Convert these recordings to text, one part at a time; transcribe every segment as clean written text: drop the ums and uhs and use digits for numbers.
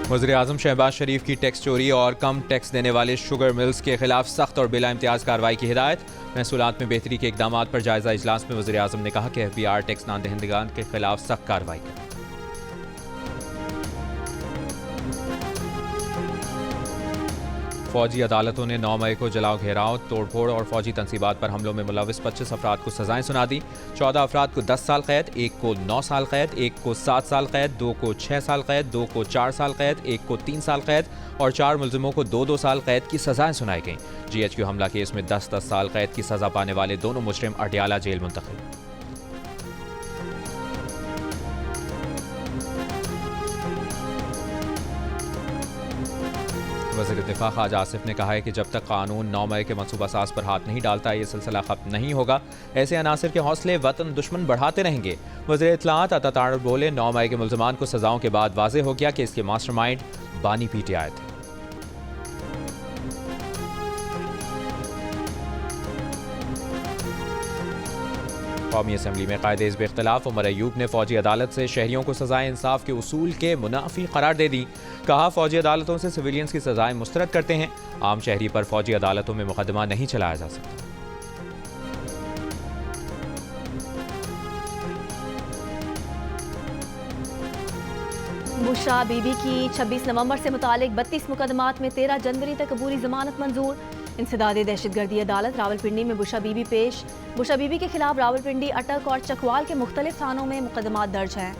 वज़ीर-ए-आज़म शहबाज शरीफ की टैक्स चोरी और कम टैक्स देने वाले शुगर मिल्स के खिलाफ सख्त और बिला इम्तियाज़ कार्रवाई की हिदायत। महसूलात में बेहतरी के इकदामात पर जायजा इजलास में वज़ीर-ए-आज़म ने कहा कि FBR टैक्स ना दहिंदगान के खिलाफ सख्त कार्रवाई करें। फौजी अदालतों ने 9 मई को जलाओ घेराव, तोड़फोड़ और फौजी तनसीबात पर हमलों में मुलविस 25 अफराद को सजाएं सुना दी। 14 अफराद को 10 साल कैद, 1 को 9 साल कैद, 1 को 7 साल कैद, 2 को 6 साल कैद, 2 को 4 साल कैद, 1 को 3 साल कैद और 4 मुलजिमों को 2-2 साल कैद की सजाएं सुनाई गईं। GHQ हमला केस में 10-10 साल कैद की सजा पाने वाले दोनों मुजरिम अटियाला जेल मुंतकिल। वज़ीर दिफा ख्वाजा आसिफ ने कहा है कि जब तक कानून 9 मई के मनसूबा साज पर हाथ नहीं डालता ये सिलसिला खत्म नहीं होगा। ऐसे अनासर के हौसले वतन दुश्मन बढ़ाते रहेंगे। वज़ीर इत्तलाआत अता तारड़ बोले, 9 मई के मुल्ज़िमान को सजाओं के बाद वाज़े हो गया कि इसके मास्टरमाइंड बानी PTI थे। कौमी असम्बली में कायदे हिज़्ब इख्तिलाफ उमर अयूब ने फौजी अदालत से शहरियों को सजाएं इंसाफ के उसूल के मुनाफी करार दे दी। कहा, फौजी अदालतों से सिविलियंस की सजाएं मुस्तरद करते हैं। आम शहरी पर फौजी अदालतों में मुकदमा नहीं चलाया जा सकता। बुशरा बीबी की 26 नवंबर से मुतालिक 32 मुकदमात में 13 जनवरी तक अबूरी जमानत मंजूर। इंसदादे दहशतगर्दी अदालत रावलपिंडी में बुशरा बीबी पेश। बुशरा बीबी के खिलाफ रावलपिंडी, अटक और चकवाल के मुख्तलिफ थानों में मुकदमात दर्ज हैं।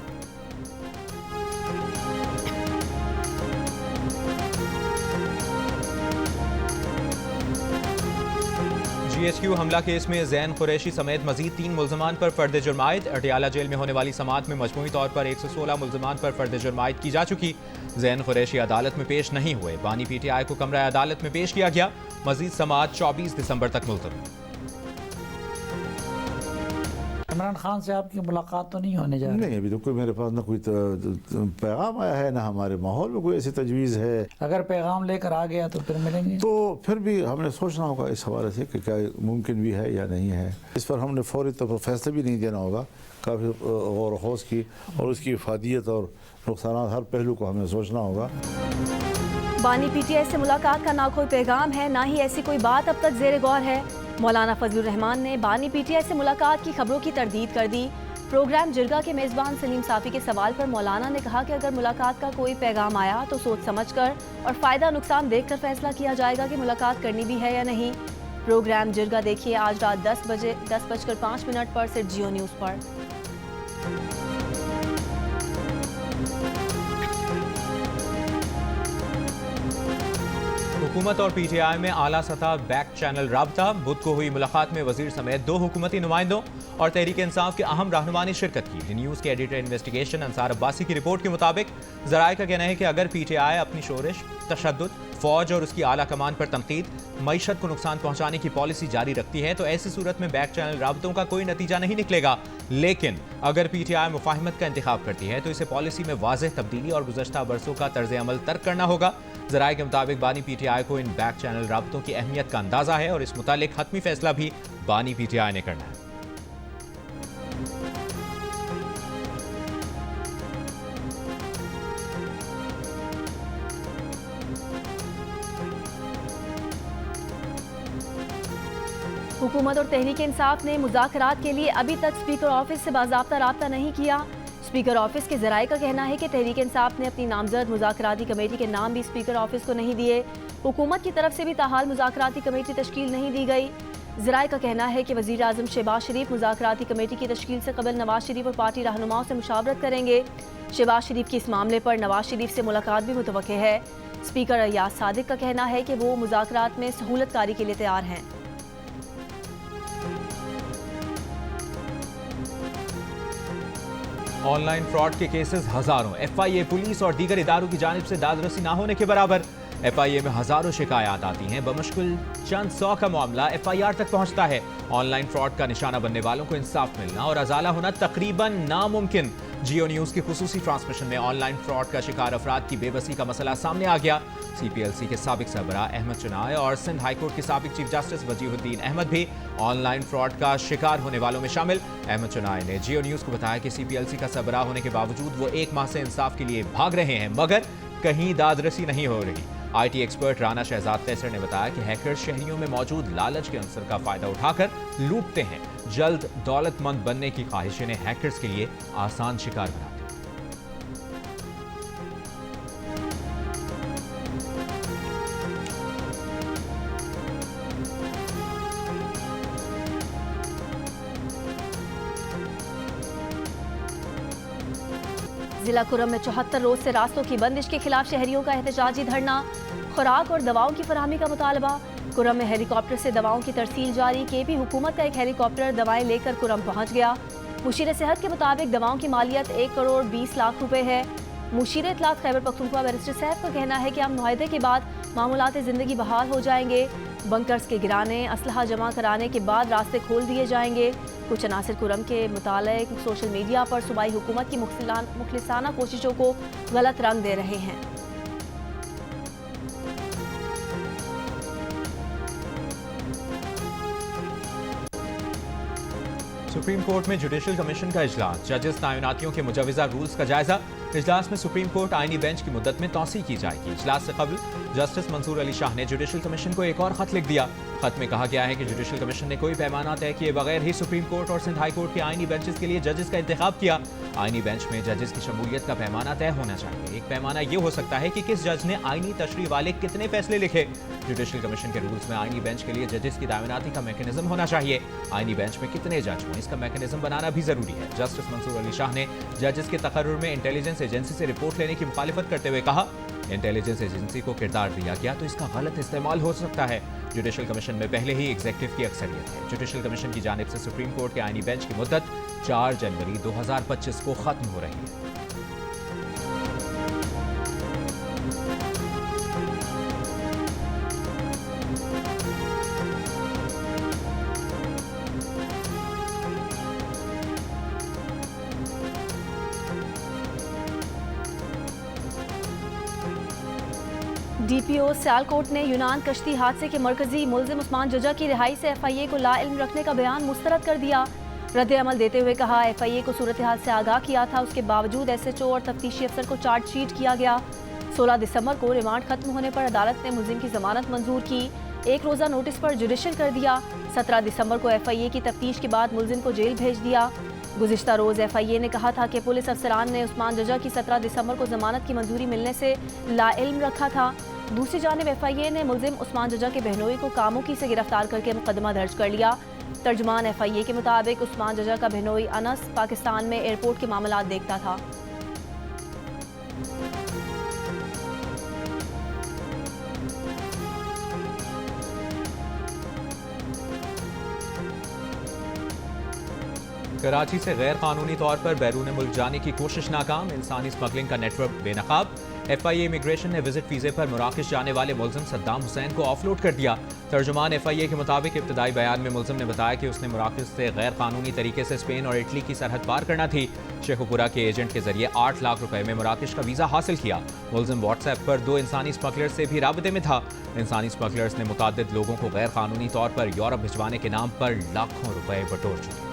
GHQ हमला केस में ज़ैन कुरैशी समेत मजीद 3 मुल्ज़िमान पर फर्द जुर्म आयद। अटियाला जेल में होने वाली समाअत में मजमूई तौर पर 116 मुल्ज़िमान पर फर्द जुर्म आयद की जा चुकी। ज़ैन कुरैशी अदालत में पेश नहीं हुए। बानी PTI को कमरा अदालत में पेश किया गया। मजीद समाअत 24 दिसंबर तक मुलतवी। इमरान खान से आपकी मुलाकात तो नहीं होने जा रही? नहीं, अभी तो कोई मेरे पास ना कोई पैगाम आया है, ना हमारे माहौल में कोई ऐसी तजवीज़ है। अगर पैगाम लेकर आ गया तो फिर मिलेंगे? तो फिर भी हमने सोचना होगा इस हवाले से कि क्या मुमकिन भी है या नहीं है। इस पर हमने फौरी तौर पर फैसला भी नहीं देना होगा। काफ़ी गौर खौज की और उसकी इफादियत और नुकसान हर पहलू को हमें सोचना होगा। बानी PTI से मुलाकात का ना कोई पैगाम है, ना ही ऐसी कोई बात अब तक ज़ेर गौर है। मौलाना फजलुर रहमान ने बानी PTI से मुलाकात की खबरों की तरदीद कर दी। प्रोग्राम जिरगा के मेज़बान सलीम साफ़ी के सवाल पर मौलाना ने कहा कि अगर मुलाकात का कोई पैगाम आया तो सोच समझ कर और फ़ायदा नुकसान देख कर फैसला किया जाएगा कि मुलाकात करनी भी है या नहीं। प्रोग्राम जिरगा देखिए आज रात 10:05 पर सिर्फ जियो न्यूज़ पर। हुकूमत और PTI में आला सतह बैक चैनल राबता। बुध को हुई मुलाकात में वजीर समेत 2 हुकूमती नुमाइंदों और तहरीक इंसाफ के अहम रहनुमा ने शिरकत की। दी न्यूज़ के एडिटर इन्वेस्टिगेशन अंसार अब्बासी की रिपोर्ट के मुताबिक ज़राए का कहना है कि अगर PTI अपनी शोरिश, तशद्दुद, फौज और उसकी आला कमान पर तनकीद, मईशत को नुकसान पहुंचाने की पॉलिसी जारी रखती है तो ऐसी सूरत में बैक चैनल राबतों का कोई नतीजा नहीं निकलेगा। लेकिन अगर PTI मुफाहिमत का इंतखाब करती है तो इसे पॉलिसी में वाज़ेह तब्दीली और गुज़श्ता बरसों का तर्ज अमल तर्क करना होगा। ज़राए के मुताबिक बानी PTI को इन बैक चैनल राबतों की अहमियत का अंदाज़ा है और इस मुतालिक हतमी फैसला भी बानी PTI ने करना है। हुकूमत और तहरीक इंसाफ ने मुज़ाकरात के लिए अभी तक स्पीकर ऑफिस से बाज़ाब्ता राब्ता नहीं किया। स्पीकर ऑफिस के ज़राए का कहना है कि तहरीक इंसाफ ने अपनी नामजद मुज़ाकराती कमेटी के नाम भी स्पीकर ऑफिस को नहीं दिए। हुकूमत की तरफ से भी ताहाल मुज़ाकराती कमेटी तश्कील नहीं दी गई। ज़राए का कहना है कि वज़ीर-ए-आज़म शहबाज शरीफ मुज़ाकराती कमेटी की तश्कील से कबल नवाज शरीफ और पार्टी रहनुमाओं से मुशावरत करेंगे। शहबाज शरीफ की इस मामले पर नवाज शरीफ से मुलाकात भी मुतवक्के है। स्पीकर अय्याज सादिक का कहना है कि वो मुज़ाकरात में सहूलतकारी के लिए तैयार हैं। ऑनलाइन फ्रॉड के केसेस हजारों। FIA, पुलिस और दीगर इदारों की जानिब से दादरसी ना होने के बराबर। FIA में हजारों शिकायत आती हैं। बमुश्किल चंद 100 का मामला FIR तक पहुंचता है। ऑनलाइन फ्रॉड का निशाना बनने वालों को इंसाफ मिलना और अजाला होना तकरीबन नामुमकिन। जियो न्यूज़ की खुसूसी ट्रांसमिशन में ऑनलाइन फ्रॉड का शिकार अफराद की बेबसी का मसला सामने आ गया। CPLC के साबिक सरबराह अहमद चुनाय और सिंध हाईकोर्ट के साबिक चीफ जस्टिस वजीहुद्दीन अहमद भी ऑनलाइन फ्रॉड का शिकार होने वालों में शामिल। अहमद चुनाय ने जियो न्यूज़ को बताया कि CPLC का सरबराह होने के बावजूद वो 1 माह से इंसाफ के लिए भाग रहे हैं, मगर कहीं दादरसी नहीं हो रही। IT एक्सपर्ट राना शहजाद कैसर ने बताया कि हैकर्स शहरियों में मौजूद लालच के अंसर का फायदा उठाकर लूटते हैं। जल्द दौलतमंद बनने की ख्वाहिश इन्हें हैकर्स के लिए आसान शिकार बनाती है। जिला कुरम में 74 रोज से रास्तों की बंदिश के खिलाफ शहरियों का एहतजाजी धरना। खुराक और दवाओं की फराहमी का मुतालबा। कुरम में हेलीकॉप्टर से दवाओं की तरसील जारी। KP हुकूमत का एक हेलीकॉप्टर दवाएं लेकर कुरम पहुंच गया। मुशीर सेहत के मुताबिक दवाओं की मालियत 1 करोड़ 20 लाख रुपए है। मुशीर इत्तलात खैबर पख्तूनख्वा बैरिस्टर सैफ का कहना है कि हम मुआहदे के बाद मामूलात ज़िंदगी बहाल हो जाएंगे। बंकर्स के गिराने, असलहा जमा कराने के बाद रास्ते खोल दिए जाएंगे। कुछ अनासिर कुरम के मुतालिक सोशल मीडिया पर सूबाई हुकूमत की मुखलिसाना कोशिशों को गलत रंग दे रहे हैं। सुप्रीम कोर्ट में जुडिशल कमीशन का इजलास। जजेस तैनातियों के मुजवजा रूल्स का जायजा। इजलास में सुप्रीम कोर्ट आईनी बेंच की मुद्दत में तौसी की जाएगी। इजलास से कबल जस्टिस मंसूर अली शाह ने जुडिशल कमीशन को एक और खत लिख दिया। खत में कहा गया है कि जुडिशल कमीशन ने कोई पैमाना तय किए बगैर ही सुप्रीम कोर्ट और सिंध हाई कोर्ट के आईनी बेंचेस के लिए जजेस का इंतखाब किया। आईनी बेंच में जजेस की शमूलियत का पैमाना तय होना चाहिए। एक पैमाना यह हो सकता है कि किस जज ने आईनी तशरीह वाले कितने फैसले लिखे। जुडिशल कमीशन के रूल्स में आईनी बेंच के लिए जजेस की तैनाती का मैकेनिज्म होना चाहिए। आईनी बेंच में कितने जज हों, इसका मैकेनिज्म बनाना भी जरूरी है। जस्टिस मंसूर अली शाह ने जजेस के तकर्रुर में इंटेलिजेंस एजेंसी से रिपोर्ट लेने की मुखालिफत करते हुए कहा, इंटेलिजेंस एजेंसी को किरदार दिया गया तो इसका गलत इस्तेमाल हो सकता है। जुडिशल कमीशन में पहले ही एग्जीक्यूटिव की अक्सरियत है। जुडिशल कमीशन की जानिब से सुप्रीम कोर्ट के आईनी बेंच की मुद्दत 4 जनवरी 2025 को खत्म हो रही है। DPO सियालकोट ने यूनान कश्ती हादसे के मरकजी मुलजिम उस्मान जजा की रिहाई से FIA को लाइल्म रखने का बयान मुस्तरद कर दिया। रद्द अमल देते हुए कहा, FIA को सूरत हाल से आगाह किया था, उसके बावजूद SHO और तफ्तीशी अफसर को चार्जशीट किया गया। 16 दिसंबर को रिमांड खत्म होने पर अदालत ने मुलजिम की जमानत मंजूर की। 1 रोज़ा नोटिस पर जुडिशल कर दिया। 17 दिसंबर को FIA की तफ्तीश के बाद मुलजिम को जेल भेज दिया। गुज़िश्ता रोज़ FIA ने कहा था कि पुलिस अफसरान ने उस्मान जजा की 17 दिसंबर को जमानत की मंजूरी मिलने से लाइल्म रखा था। दूसरी जानिब FIA ने मुलजिम उस्मान जजा के बहनोई को कामुकी से गिरफ्तार करके मुकदमा दर्ज कर लिया। तर्जुमान FIA के मुताबिक उस्मान जजा का बहनोई अनस पाकिस्तान में एयरपोर्ट के मामलात देखता था। कराची से गैर कानूनी तौर पर बैरून मुल्क जाने की कोशिश नाकाम। इंसानी स्मगलिंग का नेटवर्क बेनकाब। FIA इमिग्रेशन ने विजिट वीजे पर मराकश जाने वाले मुलजिम सद्दाम हुसैन को ऑफलोड कर दिया। तर्जुमान FIA के मुताबिक इब्तदाई बयान में मुलजिम ने बताया कि उसने मराकश से गैर कानूनी तरीके से स्पेन और इटली की सरहद पार करना थी। शेखुपुरा के एजेंट के जरिए 8 लाख रुपए में मराकश का वीजा हासिल किया। मुलजिम व्हाट्सएप पर 2 इंसानी स्मगलर्स से भी राबते में था। इंसानी स्मगलर्स ने मुतादिद लोगों को गैर कानूनी तौर पर यूरोप भिजवाने के नाम पर लाखों रुपए बटोर चुके।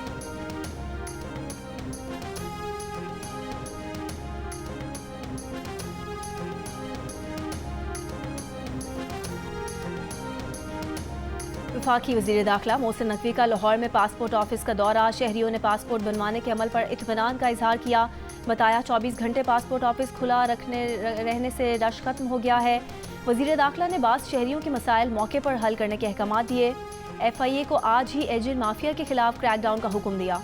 वफाकी वज़ीर दाखिला मोहसिन नकवी का लाहौर में पासपोर्ट ऑफिस का दौरा। शहरियों ने पासपोर्ट बनवाने के अमल पर इत्मीनान का इजहार किया। बताया 24 घंटे पासपोर्ट ऑफिस खुला रहने से रश खत्म हो गया है। वज़ीर दाखिला ने बाज़ शहरियों के मसाइल मौके पर हल करने के अहकाम दिए। FIA को आज ही एजेंट माफिया के खिलाफ क्रैकडाउन का हुक्म दिया।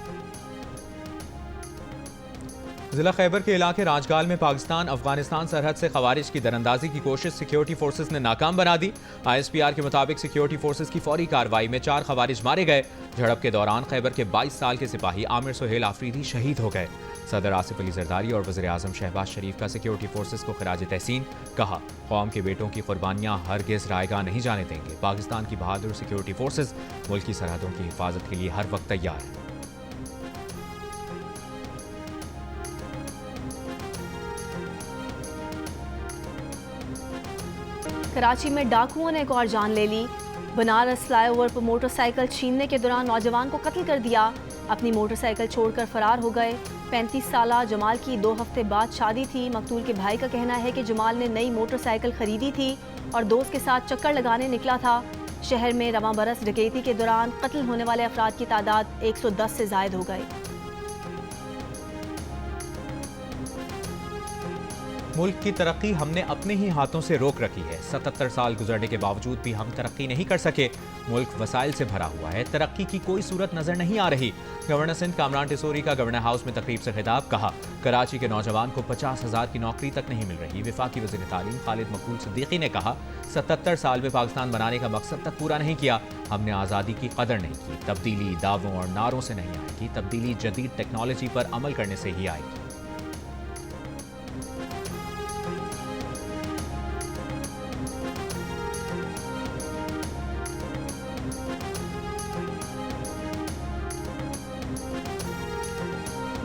जिला खैबर के इलाके राजगाल में पाकिस्तान अफगानिस्तान सरहद से खवारिज की दरअंदाजी की कोशिश सिक्योरिटी फोर्सेस ने नाकाम बना दी। ISPR के मुताबिक सिक्योरिटी फोर्सेस की फौरी कार्रवाई में 4 खवारिज मारे गए। झड़प के दौरान खैबर के 22 साल के सिपाही आमिर सुहेल आफरीदी शहीद हो गए। सदर आसिफ अली जरदारी और वज़ीर आज़म शहबाज शरीफ का सिक्योरिटी फोर्सेस को खिराज तहसीन। कहा, कौम के बेटों की कुर्बानियां हरगिज़ रायगा नहीं जाने देंगे। पाकिस्तान की बहादुर सिक्योरिटी फोर्सेस मुल्क की सरहदों की हिफाजत के लिए हर वक्त तैयार है। कराची में डाकुओं ने एक और जान ले ली। बनारस फ्लाईओवर पर मोटरसाइकिल छीनने के दौरान नौजवान को कत्ल कर दिया। अपनी मोटरसाइकिल छोड़कर फरार हो गए। 35 साला जमाल की 2 हफ्ते बाद शादी थी। मकतूल के भाई का कहना है कि जमाल ने नई मोटरसाइकिल खरीदी थी और दोस्त के साथ चक्कर लगाने निकला था। शहर में रवां बरस डकैती के दौरान कत्ल होने वाले अफराद की तादाद 110 से जायद हो गई। मुल्क की तरक्की हमने अपने ही हाथों से रोक रखी है। 77 साल गुजरने के बावजूद भी हम तरक्की नहीं कर सके। मुल्क वसाइल से भरा हुआ है, तरक्की की कोई सूरत नजर नहीं आ रही। गवर्नर सिंध कामरान टिसोरी का गवर्नर हाउस में तकरीब से खिताब। कहा, कराची के नौजवान को 50,000 की नौकरी तक नहीं मिल रही। वफाकी वज़ीर तालीम खालिद मकबूल सिद्दीकी ने कहा, 77 साल में पाकिस्तान बनाने का मकसद तक पूरा नहीं किया। हमने आज़ादी की कदर नहीं की। तब्दीली दावों और नारों से नहीं आएगी, तब्दीली जदीद टेक्नोलॉजी पर अमल करने से ही आएगी।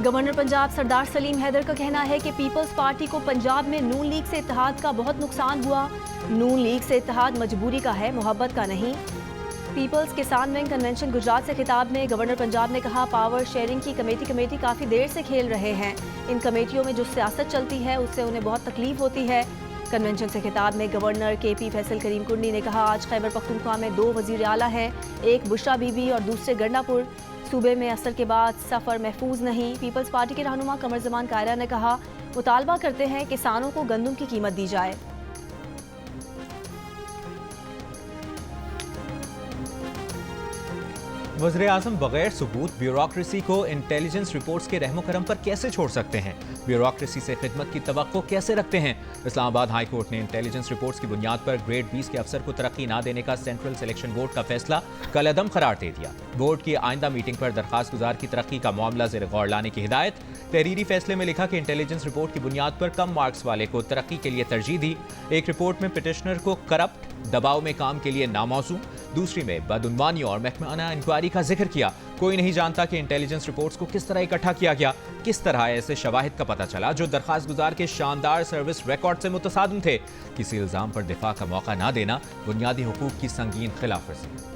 गवर्नर पंजाब सरदार सलीम हैदर का कहना है कि पीपल्स पार्टी को पंजाब में नून लीग से इत्तेहाद का बहुत नुकसान हुआ। नून लीग से इत्तेहाद मजबूरी का है, मोहब्बत का नहीं। पीपल्स किसान विंग कन्वेंशन गुजरात से खिताब में गवर्नर पंजाब ने कहा, पावर शेयरिंग की कमेटी काफ़ी देर से खेल रहे हैं। इन कमेटियों में जो सियासत चलती है उससे उन्हें बहुत तकलीफ होती है। कन्वेंशन से खिताब में गवर्नर KP फैसल करीम कुंडी ने कहा, आज खैबर पख्तूनख्वा में 2 वज़ीर आला हैं, एक बुशरा बीबी और दूसरे गंडापुर। सूबे में असर के बाद सफ़र महफूज नहीं। पीपल्स पार्टी के रहनुमा कमर जमान कायरा ने कहा, मुतालबा करते हैं किसानों को गंदम की कीमत दी जाए। वज़ीर आज़म बगैर सबूत ब्यूरोक्रेसी को इंटेलिजेंस रिपोर्ट्स के रहमो करम पर कैसे छोड़ सकते हैं? ब्यूरोक्रेसी से खिदमत की तवक्को कैसे रखते हैं? इस्लामाबाद हाई कोर्ट ने इंटेलिजेंस रिपोर्ट्स की बुनियाद पर ग्रेड 20 के अफसर को तरक्की ना देने का सेंट्रल सिलेक्शन बोर्ड का फैसला कलअदम करार दे दिया। बोर्ड की आइंदा मीटिंग पर दरखास्त गुजार की तरक्की का मामला ज़ेर गौर लाने की हिदायत। तहरीरी फैसले में लिखा कि इंटेलिजेंस रिपोर्ट की बुनियाद पर कम मार्क्स वाले को तरक्की के लिए तरजीह दी। एक रिपोर्ट में पिटिशनर को करप्ट, दबाव में काम के लिए नामौजू, दूसरी में बदउनवानी और महकमाना इंक्वायरी का जिक्र किया। कोई नहीं जानता कि इंटेलिजेंस रिपोर्ट्स को किस तरह इकट्ठा किया गया, किस तरह ऐसे शवाहिद का पता चला जो दरखास्त गुजार के शानदार सर्विस रिकॉर्ड से मुतसादिम थे। किसी इल्जाम पर दिफा का मौका ना देना बुनियादी हुकूक की संगीन खिलाफवर्जी।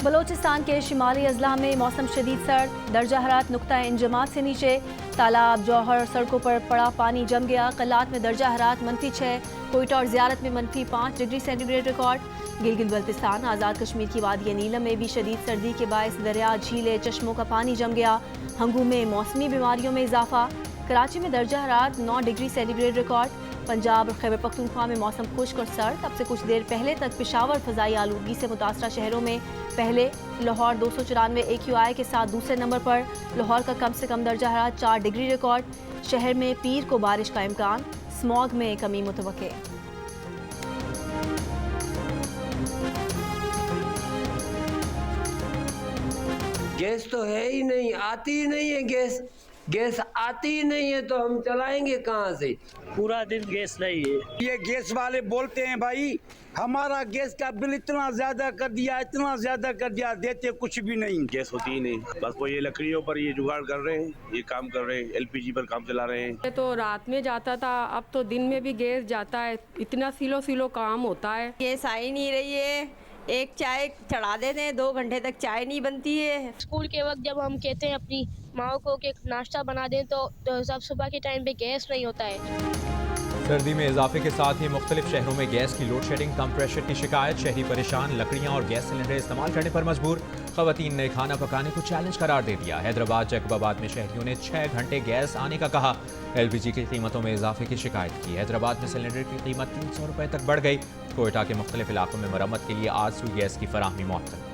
बलोचिस्तान के शिमाली अजला में मौसम शदीद सर्द, दर्जा हरारत नुक्ता इंजमात से नीचे। तालाब, जौहर, सड़कों पर पड़ा पानी जम गया। कलात में दर्जा हरारत -6, कोयटा और ज़ियारत में -5 degree centigrade record. Gilgit Baltistan, Azad Kashmir की वादी नीलम में भी शदीद सर्दी के बायस दरिया, झीलें, चश्मों का पानी जम गया। हंगू में मौसमी बीमारियों में इजाफा। कराची में दर्जा हरारत 9 डिग्री सेंटीग्रेड रिकॉर्ड। पंजाब और खैबर पख्तूनख्वा में मौसम खुश्क और सर्द। अब से कुछ देर पहले तक पेशावर फ़ज़ाई आलूदगी से मुतासरा शहरों में पहले लाहौर 294 AQI के साथ दूसरे नंबर पर। लाहौर का कम से कम दर्जा हरारत 4 डिग्री रिकॉर्ड। शहर में पीर को बारिश का इम्कान, स्मॉग में कमी मुतवक्के। गैस तो है ही नहीं, आती ही नहीं है गैस आती ही नहीं है तो हम चलाएंगे कहाँ से? पूरा दिन गैस नहीं है। ये गैस वाले बोलते हैं भाई हमारा गैस का बिल इतना ज्यादा कर दिया, इतना ज्यादा कर दिया, देते कुछ भी नहीं। गैस होती ही नहीं, बस वो ये लकड़ियों पर ये जुगाड़ कर रहे हैं, ये काम कर रहे हैं, LPG पर काम चला रहे हैं। तो रात में जाता था, अब तो दिन में भी गैस जाता है। इतना सिलो काम होता है। गैस आ ही नहीं रही है। एक चाय चढ़ा देते हैं, 2 घंटे तक चाय नहीं बनती है। स्कूल के वक्त जब हम कहते हैं अपनी माओ को कि नाश्ता बना दें तो सब सुबह के टाइम पे गैस नहीं होता है। सर्दी में इजाफे के साथ ही मुख्तलिफ शहरों में गैस की लोड शेडिंग, कम प्रेशर की शिकायत। शहरी परेशान, लकड़ियाँ और गैस सिलेंडर इस्तेमाल करने पर मजबूर। खवातीन ने खाना पकाने को चैलेंज करार दे दिया। हैदराबाद, जैकबाबाद में शहरियों ने 6 घंटे गैस आने का कहा। LPG की कीमतों में इजाफे की शिकायत की। हैदराबाद में सिलेंडर की कीमत 300 रुपये तक बढ़ गई। कोयटा के मुख्तलिफ इलाकों में मरम्मत के लिए आज सुई गैस की फराहमी मुअत्तल।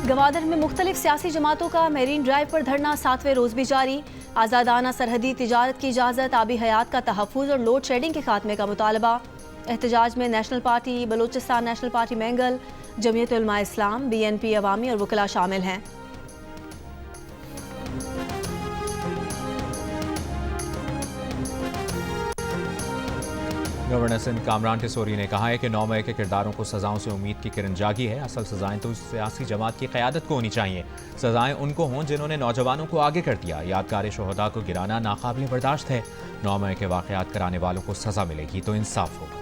गवादर में मुख्तलिफ सियासी जमातों का मेरीन ड्राइव पर धरना 7वें रोज भी जारी। आज़ादाना सरहदी तिजारत की इजाज़त, आबी हयात का तहफ़्फ़ुज़ और लोड शेडिंग के खात्मे का मुतालबा। एहतजाज में national party, Balochistan national party mangle, Jamiat Ulama इस्लाम, BNP अवामी और वकला शामिल हैं। गवर्नर सिंध कामरान टिसोरी ने कहा है कि 9 मई के किरदारों को सजाओं से उम्मीद की किरण जागी है। असल सजाएं तो सियासी जमात की क़यादत को होनी चाहिए। सजाएं उनको हों जिन्होंने नौजवानों को आगे कर दिया। यादगार शोहदा को गिराना नाकाबिल बर्दाश्त है। 9 मई के वाक़यात कराने वालों को सजा मिलेगी तो इंसाफ होगा।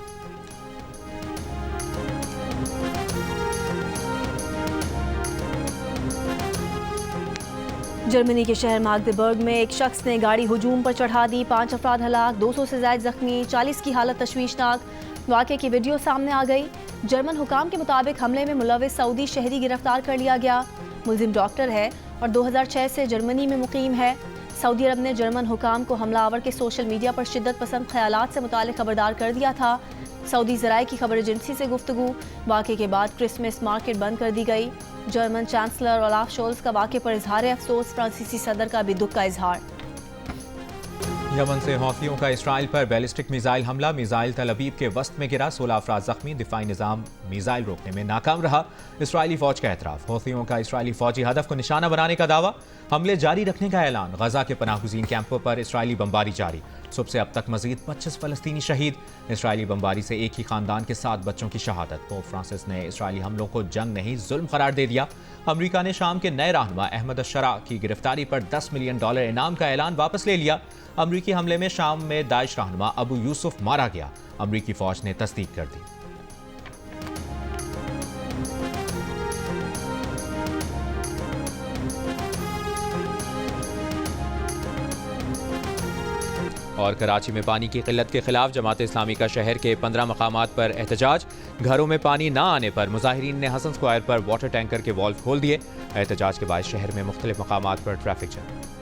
जर्मनी के शहर माग्देबर्ग में एक शख्स ने गाड़ी हुजूम पर चढ़ा दी। 5 अफराद हलाक, 200 से ज़ायद जख्मी, 40 की हालत तशवीशनाक। वाक़े की वीडियो सामने आ गई। जर्मन हुकाम के मुताबिक हमले में मुलविस सऊदी शहरी गिरफ्तार कर लिया गया। मुलजिम डॉक्टर है और 2006 से जर्मनी में मुकीम है। सऊदी अरब ने जर्मन हुकाम को हमलावर के सोशल मीडिया पर शिद्दत पसंद ख्यालात से मुताल्लिक़ खबरदार कर दिया था। सऊदी ज़राए की खबर एजेंसी से गुफ्तगू। वाक़े के बाद क्रिसमस मार्केट बंद कर दी गई। जर्मन चांसलर ओलाफ शोल्स का वाक़े पर इजहार अफसोस। फ्रांसीसी सदर का भी दुख का इजहार। यमन से हौथियों का इसराइल पर बैलिस्टिक मिसाइल हमला। मिसाइल तल अबीब के वस्त में गिरा। 16 अफराद जख्मी। दिफाई निज़ाम मिसाइल रोकने में नाकाम रहा। इसराइली फौज का एतराफ़। हौथियों का इसराइली फौजी हदफ को निशाना बनाने का दावा। हमले जारी रखने का ऐलान। गजा के पनाहगुज़ीन कैंपों पर इसराइली बमबारी जारी। सुबह से अब तक मजीद 25 फ़लस्तीनी शहीद। इसराइली बमबारी से एक ही खानदान के 7 बच्चों की शहादत। पोप फ्रांसिस ने इसराइली हमलों को जंग नहीं जुल्म करार दे दिया। अमरीका ने शाम के नए रहनुमा अहमद अश-शरा की गिरफ्तारी पर $10 मिलियन इनाम का ऐलान वापस ले लिया। अमरीकी हमले में शाम में दाइश रहनुमा अबू यूसुफ मारा गया। अमरीकी फौज ने तस्दीक कर दी। और कराची में पानी की किल्लत के खिलाफ जमात इस्लामी का शहर के 15 मकामात पर एहतजाज। घरों में पानी ना आने पर मुजाहिरीन ने हसन स्क्वायर पर वाटर टैंकर के वॉल्व खोल दिए। एहतजाज के बाद शहर में मुख्तलिफ मकामात पर ट्रैफिक जाम।